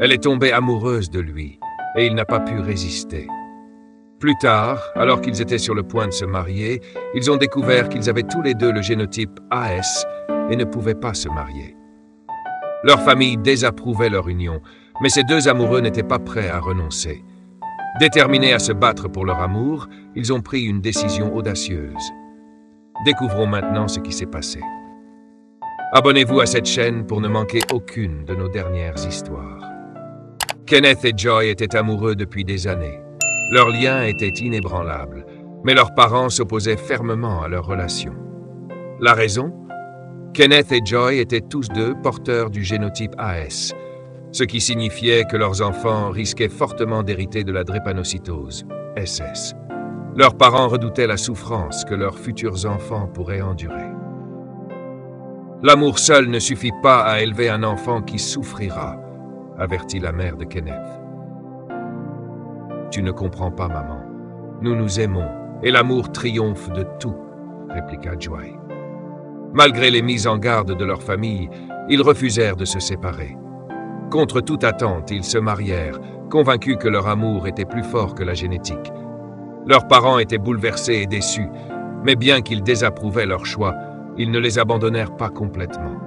Elle est tombée amoureuse de lui, et il n'a pas pu résister. Plus tard, alors qu'ils étaient sur le point de se marier, ils ont découvert qu'ils avaient tous les deux le génotype AS et ne pouvaient pas se marier. Leur famille désapprouvait leur union, mais ces deux amoureux n'étaient pas prêts à renoncer. Déterminés à se battre pour leur amour, ils ont pris une décision audacieuse. Découvrons maintenant ce qui s'est passé. Abonnez-vous à cette chaîne pour ne manquer aucune de nos dernières histoires. Kenneth et Joy étaient amoureux depuis des années. Leur lien était inébranlable, mais leurs parents s'opposaient fermement à leur relation. La raison ? Kenneth et Joy étaient tous deux porteurs du génotype AS, ce qui signifiait que leurs enfants risquaient fortement d'hériter de la drépanocytose, SS. Leurs parents redoutaient la souffrance que leurs futurs enfants pourraient endurer. L'amour seul ne suffit pas à élever un enfant qui souffrira, avertit la mère de Kenneth. Tu ne comprends pas, maman. Nous nous aimons, et l'amour triomphe de tout, répliqua Joy. Malgré les mises en garde de leur famille, ils refusèrent de se séparer. Contre toute attente, ils se marièrent, convaincus que leur amour était plus fort que la génétique. Leurs parents étaient bouleversés et déçus, mais bien qu'ils désapprouvaient leur choix, ils ne les abandonnèrent pas complètement.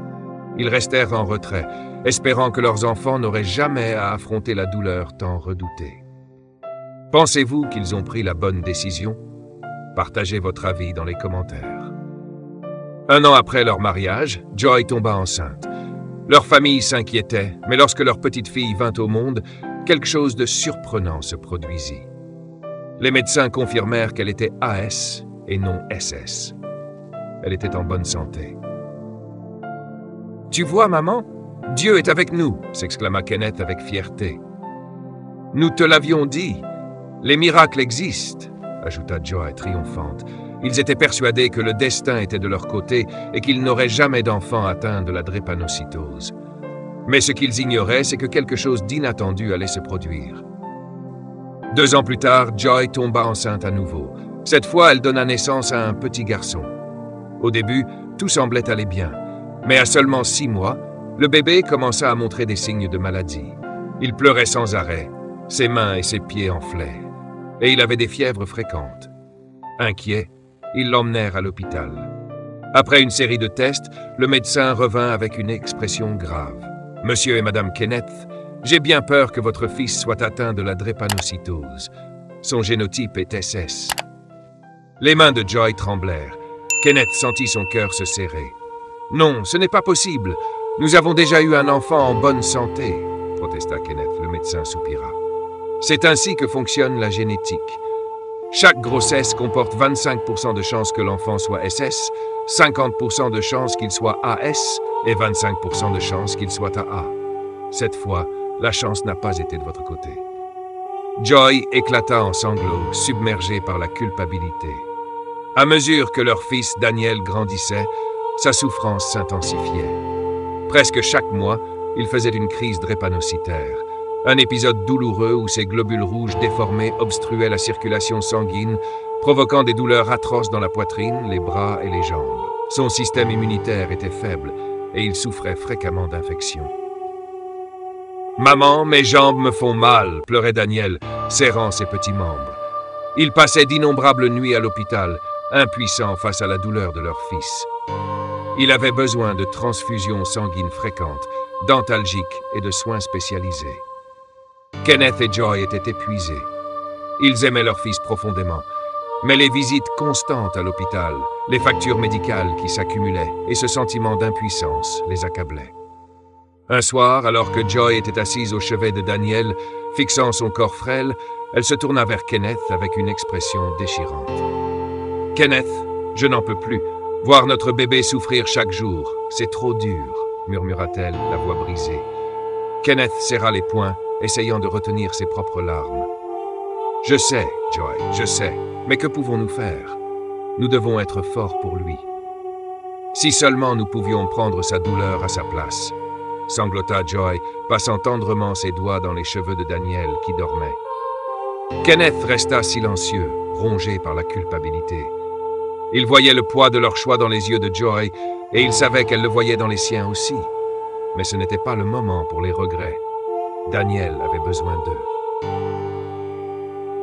Ils restèrent en retrait, espérant que leurs enfants n'auraient jamais à affronter la douleur tant redoutée. Pensez-vous qu'ils ont pris la bonne décision? Partagez votre avis dans les commentaires. 1 an après leur mariage, Joy tomba enceinte. Leur famille s'inquiétait, mais lorsque leur petite fille vint au monde, quelque chose de surprenant se produisit. Les médecins confirmèrent qu'elle était AS et non SS. Elle était en bonne santé. « Tu vois, maman, Dieu est avec nous !» s'exclama Kenneth avec fierté. « Nous te l'avions dit, les miracles existent !» ajouta Joy triomphante. Ils étaient persuadés que le destin était de leur côté et qu'ils n'auraient jamais d'enfants atteints de la drépanocytose. Mais ce qu'ils ignoraient, c'est que quelque chose d'inattendu allait se produire. 2 ans plus tard, Joy tomba enceinte à nouveau. Cette fois, elle donna naissance à un petit garçon. Au début, tout semblait aller bien. Mais à seulement 6 mois, le bébé commença à montrer des signes de maladie. Il pleurait sans arrêt, ses mains et ses pieds enflaient. Et il avait des fièvres fréquentes. Inquiets, ils l'emmenèrent à l'hôpital. Après une série de tests, le médecin revint avec une expression grave. « Monsieur et Madame Kenneth, j'ai bien peur que votre fils soit atteint de la drépanocytose. Son génotype est SS. » Les mains de Joy tremblèrent. Kenneth sentit son cœur se serrer. « Non, ce n'est pas possible. Nous avons déjà eu un enfant en bonne santé, » protesta Kenneth. Le médecin soupira. « C'est ainsi que fonctionne la génétique. Chaque grossesse comporte 25% de chances que l'enfant soit SS, 50% de chances qu'il soit AS et 25% de chances qu'il soit AA. Cette fois, la chance n'a pas été de votre côté. » Joy éclata en sanglots, submergée par la culpabilité. À mesure que leur fils Daniel grandissait, sa souffrance s'intensifiait. Presque chaque mois, il faisait une crise drépanocytaire. Un épisode douloureux où ses globules rouges déformés obstruaient la circulation sanguine, provoquant des douleurs atroces dans la poitrine, les bras et les jambes. Son système immunitaire était faible et il souffrait fréquemment d'infections. « Maman, mes jambes me font mal », pleurait Daniel, serrant ses petits membres. Ils passaient d'innombrables nuits à l'hôpital, impuissants face à la douleur de leur fils. Il avait besoin de transfusions sanguines fréquentes, d'antalgiques et de soins spécialisés. Kenneth et Joy étaient épuisés. Ils aimaient leur fils profondément, mais les visites constantes à l'hôpital, les factures médicales qui s'accumulaient et ce sentiment d'impuissance les accablaient. Un soir, alors que Joy était assise au chevet de Daniel, fixant son corps frêle, elle se tourna vers Kenneth avec une expression déchirante. « Kenneth, je n'en peux plus. Voir notre bébé souffrir chaque jour, c'est trop dur, » murmura-t-elle, la voix brisée. Kenneth serra les poings, essayant de retenir ses propres larmes. « Je sais, Joy, je sais, mais que pouvons-nous faire? Nous devons être forts pour lui. Si seulement nous pouvions prendre sa douleur à sa place. » sanglota Joy, passant tendrement ses doigts dans les cheveux de Daniel qui dormait. Kenneth resta silencieux, rongé par la culpabilité. Il voyait le poids de leur choix dans les yeux de Joy, et il savait qu'elle le voyait dans les siens aussi. Mais ce n'était pas le moment pour les regrets. Daniel avait besoin d'eux.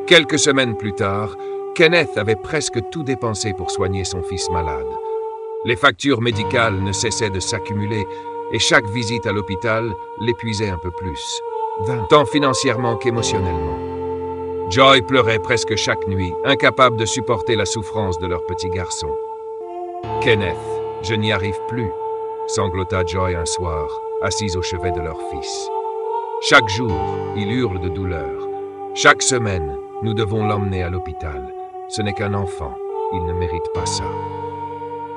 Quelques semaines plus tard, Kenneth avait presque tout dépensé pour soigner son fils malade. Les factures médicales ne cessaient de s'accumuler et chaque visite à l'hôpital l'épuisait un peu plus, tant financièrement qu'émotionnellement. Joy pleurait presque chaque nuit, incapable de supporter la souffrance de leur petit garçon. « Kenneth, je n'y arrive plus », sanglota Joy un soir, assise au chevet de leur fils. Chaque jour, il hurle de douleur. Chaque semaine, nous devons l'emmener à l'hôpital. Ce n'est qu'un enfant, il ne mérite pas ça.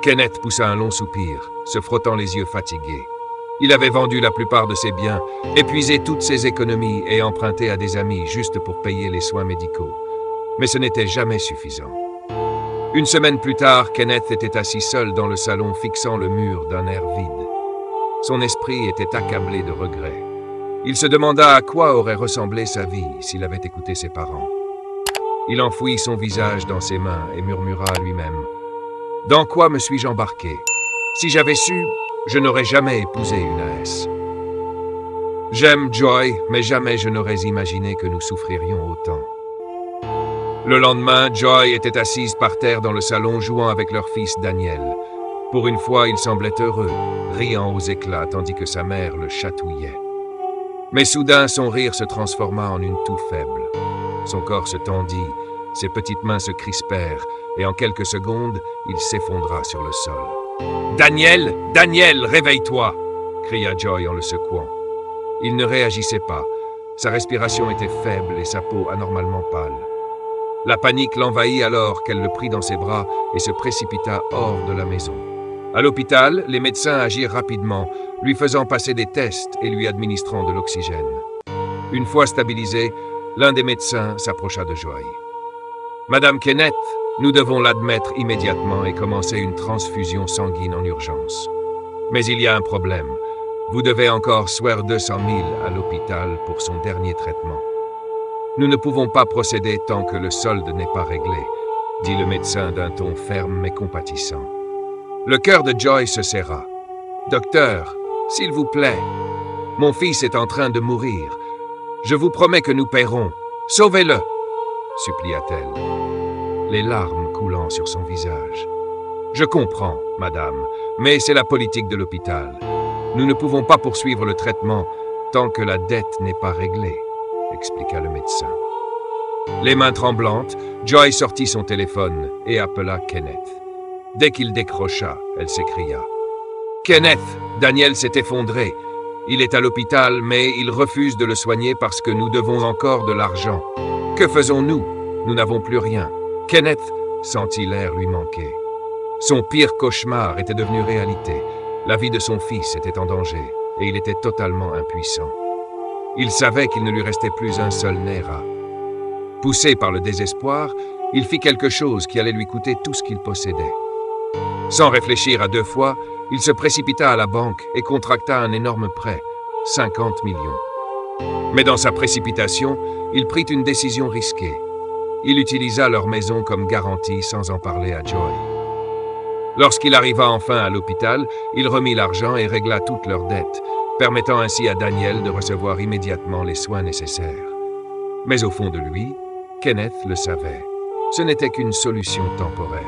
Kenneth poussa un long soupir, se frottant les yeux fatigués. Il avait vendu la plupart de ses biens, épuisé toutes ses économies et emprunté à des amis juste pour payer les soins médicaux. Mais ce n'était jamais suffisant. Une semaine plus tard, Kenneth était assis seul dans le salon fixant le mur d'un air vide. Son esprit était accablé de regrets. Il se demanda à quoi aurait ressemblé sa vie s'il avait écouté ses parents. Il enfouit son visage dans ses mains et murmura à lui-même « Dans quoi me suis-je embarqué? Si j'avais su, je n'aurais jamais épousé une AS. J'aime Joy, mais jamais je n'aurais imaginé que nous souffririons autant. » Le lendemain, Joy était assise par terre dans le salon jouant avec leur fils Daniel. Pour une fois, il semblait heureux, riant aux éclats tandis que sa mère le chatouillait. Mais soudain, son rire se transforma en une toux faible. Son corps se tendit, ses petites mains se crispèrent, et en quelques secondes, il s'effondra sur le sol. « Daniel! Daniel, réveille-toi » cria Joy en le secouant. Il ne réagissait pas. Sa respiration était faible et sa peau anormalement pâle. La panique l'envahit alors qu'elle le prit dans ses bras et se précipita hors de la maison. À l'hôpital, les médecins agirent rapidement, lui faisant passer des tests et lui administrant de l'oxygène. Une fois stabilisé, l'un des médecins s'approcha de Joy. « Madame Kenneth, nous devons l'admettre immédiatement et commencer une transfusion sanguine en urgence. Mais il y a un problème. Vous devez encore swear 200 000 à l'hôpital pour son dernier traitement. Nous ne pouvons pas procéder tant que le solde n'est pas réglé, dit le médecin d'un ton ferme mais compatissant. Le cœur de Joy se serra. « Docteur, s'il vous plaît, mon fils est en train de mourir. Je vous promets que nous paierons. Sauvez-le » supplia-t-elle, les larmes coulant sur son visage. « Je comprends, madame, mais c'est la politique de l'hôpital. Nous ne pouvons pas poursuivre le traitement tant que la dette n'est pas réglée, » expliqua le médecin. Les mains tremblantes, Joy sortit son téléphone et appela Kenneth. Dès qu'il décrocha, elle s'écria « Kenneth, Daniel s'est effondré. Il est à l'hôpital, mais il refuse de le soigner parce que nous devons encore de l'argent. Que faisons-nous? Nous n'avons plus rien. » Kenneth sentit l'air lui manquer. Son pire cauchemar était devenu réalité. La vie de son fils était en danger et il était totalement impuissant. Il savait qu'il ne lui restait plus un seul naira. Poussé par le désespoir, il fit quelque chose qui allait lui coûter tout ce qu'il possédait. Sans réfléchir à deux fois, il se précipita à la banque et contracta un énorme prêt, 50 millions. Mais dans sa précipitation, il prit une décision risquée. Il utilisa leur maison comme garantie sans en parler à Joy. Lorsqu'il arriva enfin à l'hôpital, il remit l'argent et régla toutes leurs dettes, permettant ainsi à Daniel de recevoir immédiatement les soins nécessaires. Mais au fond de lui, Kenneth le savait. Ce n'était qu'une solution temporaire.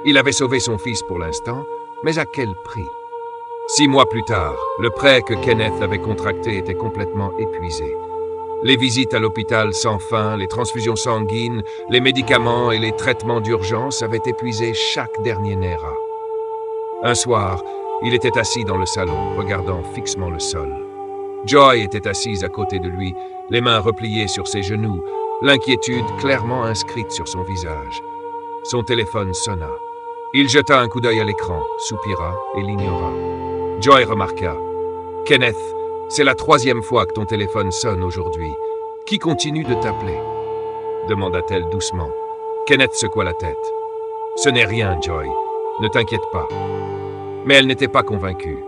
Il avait sauvé son fils pour l'instant, mais à quel prix? 6 mois plus tard, le prêt que Kenneth avait contracté était complètement épuisé. Les visites à l'hôpital sans fin, les transfusions sanguines, les médicaments et les traitements d'urgence avaient épuisé chaque dernier naira. Un soir, il était assis dans le salon, regardant fixement le sol. Joy était assise à côté de lui, les mains repliées sur ses genoux, l'inquiétude clairement inscrite sur son visage. Son téléphone sonna. Il jeta un coup d'œil à l'écran, soupira et l'ignora. Joy remarqua. « Kenneth, c'est la 3e fois que ton téléphone sonne aujourd'hui. Qui continue de t'appeler ?» demanda-t-elle doucement. Kenneth secoua la tête. « Ce n'est rien, Joy. Ne t'inquiète pas. » Mais elle n'était pas convaincue.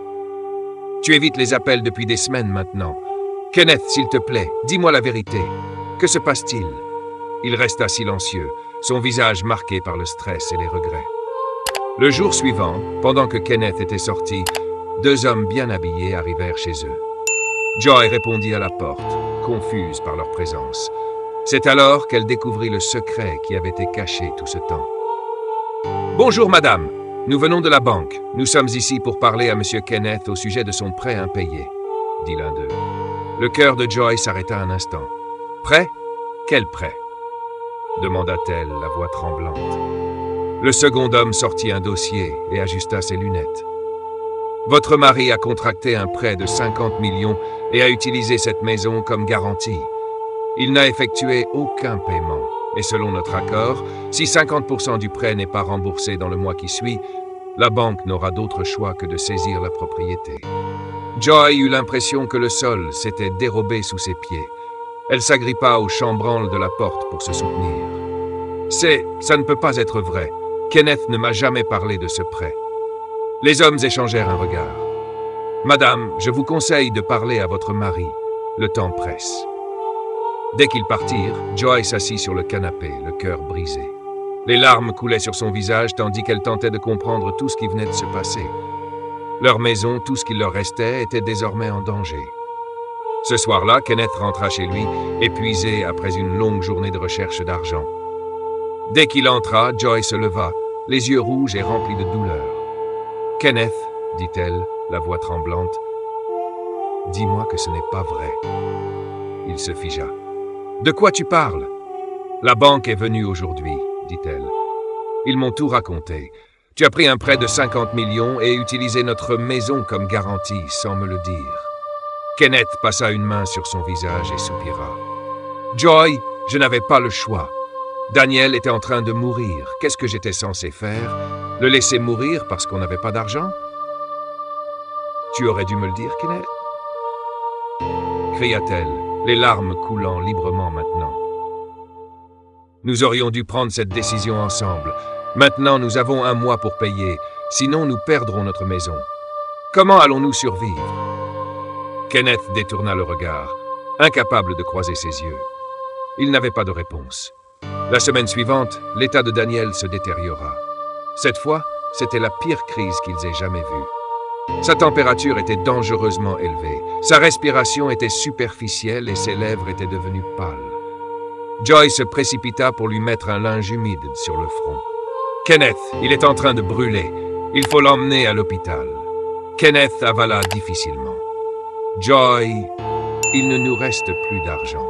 « Tu évites les appels depuis des semaines maintenant. Kenneth, s'il te plaît, dis-moi la vérité. Que se passe-t-il » Il resta silencieux, son visage marqué par le stress et les regrets. Le jour suivant, pendant que Kenneth était sorti, 2 hommes bien habillés arrivèrent chez eux. Joy répondit à la porte, confuse par leur présence. C'est alors qu'elle découvrit le secret qui avait été caché tout ce temps. « Bonjour, madame. Nous venons de la banque. Nous sommes ici pour parler à Monsieur Kenneth au sujet de son prêt impayé, » dit l'un d'eux. Le cœur de Joy s'arrêta un instant. « Prêt? Quel prêt? » demanda-t-elle, la voix tremblante. Le second homme sortit un dossier et ajusta ses lunettes. « Votre mari a contracté un prêt de 50 millions et a utilisé cette maison comme garantie. Il n'a effectué aucun paiement. Et selon notre accord, si 50% du prêt n'est pas remboursé dans le mois qui suit, la banque n'aura d'autre choix que de saisir la propriété. » Joy eut l'impression que le sol s'était dérobé sous ses pieds. Elle s'agrippa au chambranle de la porte pour se soutenir. « Ça ne peut pas être vrai. Kenneth ne m'a jamais parlé de ce prêt. » Les hommes échangèrent un regard. « Madame, je vous conseille de parler à votre mari. Le temps presse. » Dès qu'ils partirent, Joy s'assit sur le canapé, le cœur brisé. Les larmes coulaient sur son visage tandis qu'elle tentait de comprendre tout ce qui venait de se passer. Leur maison, tout ce qu'il leur restait, était désormais en danger. Ce soir-là, Kenneth rentra chez lui, épuisé après une longue journée de recherche d'argent. Dès qu'il entra, Joy se leva, les yeux rouges et remplis de douleur. « Kenneth, » dit-elle, la voix tremblante, « dis-moi que ce n'est pas vrai. » Il se figea. « De quoi tu parles? »« La banque est venue aujourd'hui, » dit-elle. « Ils m'ont tout raconté. Tu as pris un prêt de 50 millions et utilisé notre maison comme garantie sans me le dire. » Kenneth passa une main sur son visage et soupira. « Joy, je n'avais pas le choix. Daniel était en train de mourir. Qu'est-ce que j'étais censé faire? Le laisser mourir parce qu'on n'avait pas d'argent? »« Tu aurais dû me le dire, Kenneth ?» cria-t-elle, les larmes coulant librement maintenant. « Nous aurions dû prendre cette décision ensemble. Maintenant, nous avons un mois pour payer, sinon nous perdrons notre maison. Comment allons-nous survivre? » Kenneth détourna le regard, incapable de croiser ses yeux. Il n'avait pas de réponse. La semaine suivante, l'état de Daniel se détériora. Cette fois, c'était la pire crise qu'ils aient jamais vue. Sa température était dangereusement élevée, sa respiration était superficielle et ses lèvres étaient devenues pâles. Joy se précipita pour lui mettre un linge humide sur le front. « Kenneth, il est en train de brûler. Il faut l'emmener à l'hôpital. » Kenneth avala difficilement. « Joy, il ne nous reste plus d'argent. »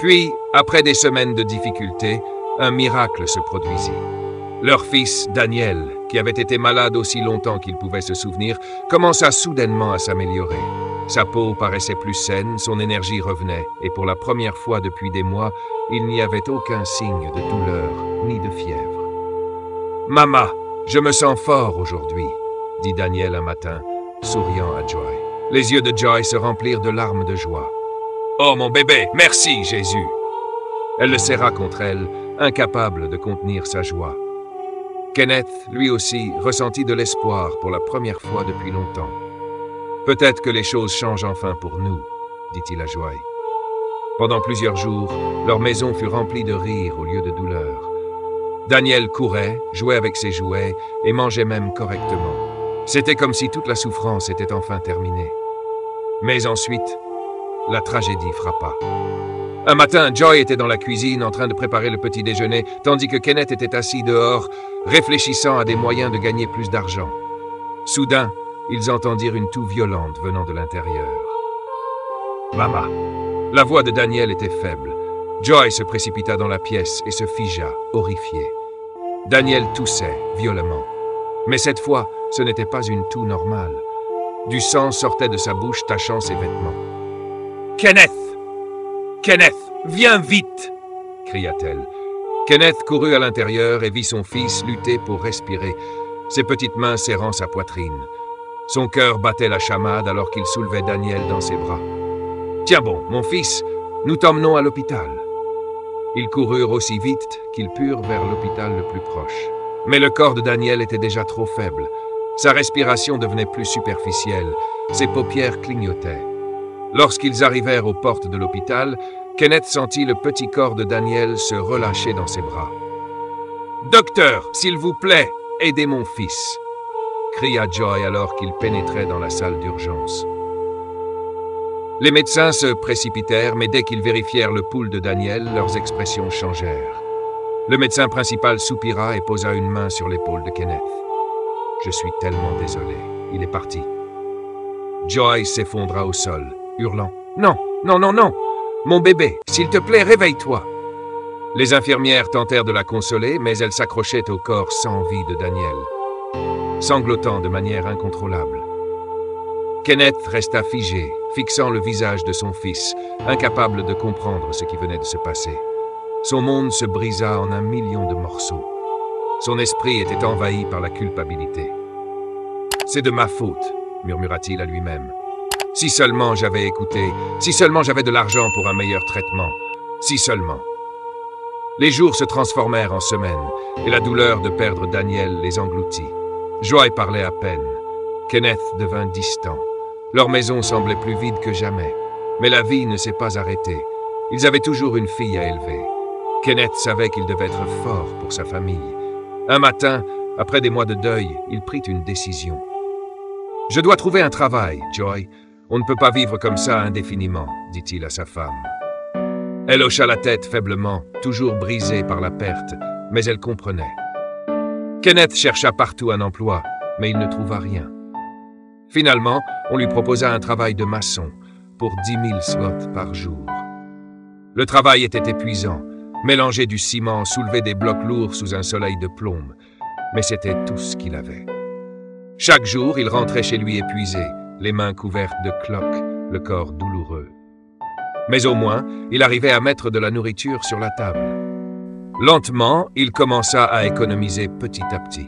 Puis, après des semaines de difficultés, un miracle se produisit. Leur fils, Daniel, qui avait été malade aussi longtemps qu'il pouvait se souvenir, commença soudainement à s'améliorer. Sa peau paraissait plus saine, son énergie revenait, et pour la première fois depuis des mois, il n'y avait aucun signe de douleur ni de fièvre. « Maman, je me sens fort aujourd'hui, » dit Daniel un matin, souriant à Joy. Les yeux de Joy se remplirent de larmes de joie. « Oh mon bébé, merci Jésus !» Elle le serra contre elle, incapable de contenir sa joie. Kenneth, lui aussi, ressentit de l'espoir pour la première fois depuis longtemps. « Peut-être que les choses changent enfin pour nous, » dit-il à Joy. Pendant plusieurs jours, leur maison fut remplie de rire au lieu de douleur. Daniel courait, jouait avec ses jouets et mangeait même correctement. C'était comme si toute la souffrance était enfin terminée. Mais ensuite, la tragédie frappa. Un matin, Joy était dans la cuisine en train de préparer le petit déjeuner, tandis que Kenneth était assis dehors, réfléchissant à des moyens de gagner plus d'argent. Soudain, ils entendirent une toux violente venant de l'intérieur. « Maman !» La voix de Daniel était faible. Joy se précipita dans la pièce et se figea, horrifiée. Daniel toussait violemment. Mais cette fois, ce n'était pas une toux normale. Du sang sortait de sa bouche, tachant ses vêtements. « Kenneth! Kenneth, viens vite !» cria-t-elle. Kenneth courut à l'intérieur et vit son fils lutter pour respirer, ses petites mains serrant sa poitrine. Son cœur battait la chamade alors qu'il soulevait Daniel dans ses bras. « Tiens bon, mon fils, nous t'emmenons à l'hôpital. » Ils coururent aussi vite qu'ils purent vers l'hôpital le plus proche. Mais le corps de Daniel était déjà trop faible. Sa respiration devenait plus superficielle, ses paupières clignotaient. Lorsqu'ils arrivèrent aux portes de l'hôpital, Kenneth sentit le petit corps de Daniel se relâcher dans ses bras. « Docteur, s'il vous plaît, aidez mon fils !» cria Joy alors qu'il pénétrait dans la salle d'urgence. Les médecins se précipitèrent, mais dès qu'ils vérifièrent le pouls de Daniel, leurs expressions changèrent. Le médecin principal soupira et posa une main sur l'épaule de Kenneth. « Je suis tellement désolé. Il est parti. » Joy s'effondra au sol, hurlant « Non, non, non, non! Mon bébé, s'il te plaît, réveille-toi !» Les infirmières tentèrent de la consoler, mais elle s'accrochait au corps sans vie de Daniel, sanglotant de manière incontrôlable. Kenneth resta figé, fixant le visage de son fils, incapable de comprendre ce qui venait de se passer. Son monde se brisa en 1 million de morceaux. Son esprit était envahi par la culpabilité. « C'est de ma faute », murmura-t-il à lui-même. « Si seulement j'avais écouté, si seulement j'avais de l'argent pour un meilleur traitement, si seulement. » Les jours se transformèrent en semaines, et la douleur de perdre Daniel les engloutit. Joy parlait à peine. Kenneth devint distant. Leur maison semblait plus vide que jamais. Mais la vie ne s'est pas arrêtée. Ils avaient toujours une fille à élever. Kenneth savait qu'il devait être fort pour sa famille. Un matin, après des mois de deuil, il prit une décision. « Je dois trouver un travail, Joy. On ne peut pas vivre comme ça indéfiniment, dit-il à sa femme. Elle hocha la tête faiblement, toujours brisée par la perte, mais elle comprenait. Kenneth chercha partout un emploi, mais il ne trouva rien. Finalement, on lui proposa un travail de maçon, pour 10 000 slots par jour. Le travail était épuisant, mélanger du ciment, soulever des blocs lourds sous un soleil de plomb, mais c'était tout ce qu'il avait. Chaque jour, il rentrait chez lui épuisé, les mains couvertes de cloques, le corps douloureux. Mais au moins, il arrivait à mettre de la nourriture sur la table. Lentement, il commença à économiser petit à petit.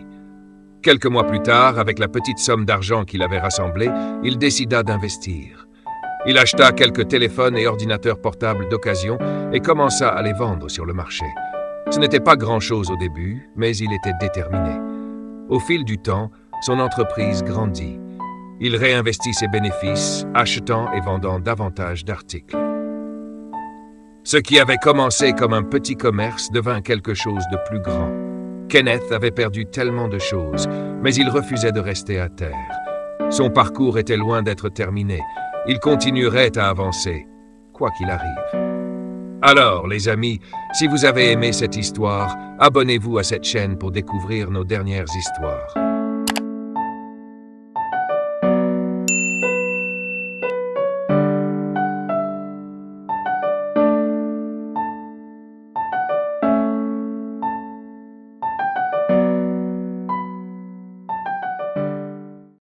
Quelques mois plus tard, avec la petite somme d'argent qu'il avait rassemblée, il décida d'investir. Il acheta quelques téléphones et ordinateurs portables d'occasion et commença à les vendre sur le marché. Ce n'était pas grand-chose au début, mais il était déterminé. Au fil du temps, son entreprise grandit. Il réinvestit ses bénéfices, achetant et vendant davantage d'articles. Ce qui avait commencé comme un petit commerce devint quelque chose de plus grand. Kenneth avait perdu tellement de choses, mais il refusait de rester à terre. Son parcours était loin d'être terminé. Il continuerait à avancer, quoi qu'il arrive. Alors, les amis, si vous avez aimé cette histoire, abonnez-vous à cette chaîne pour découvrir nos dernières histoires.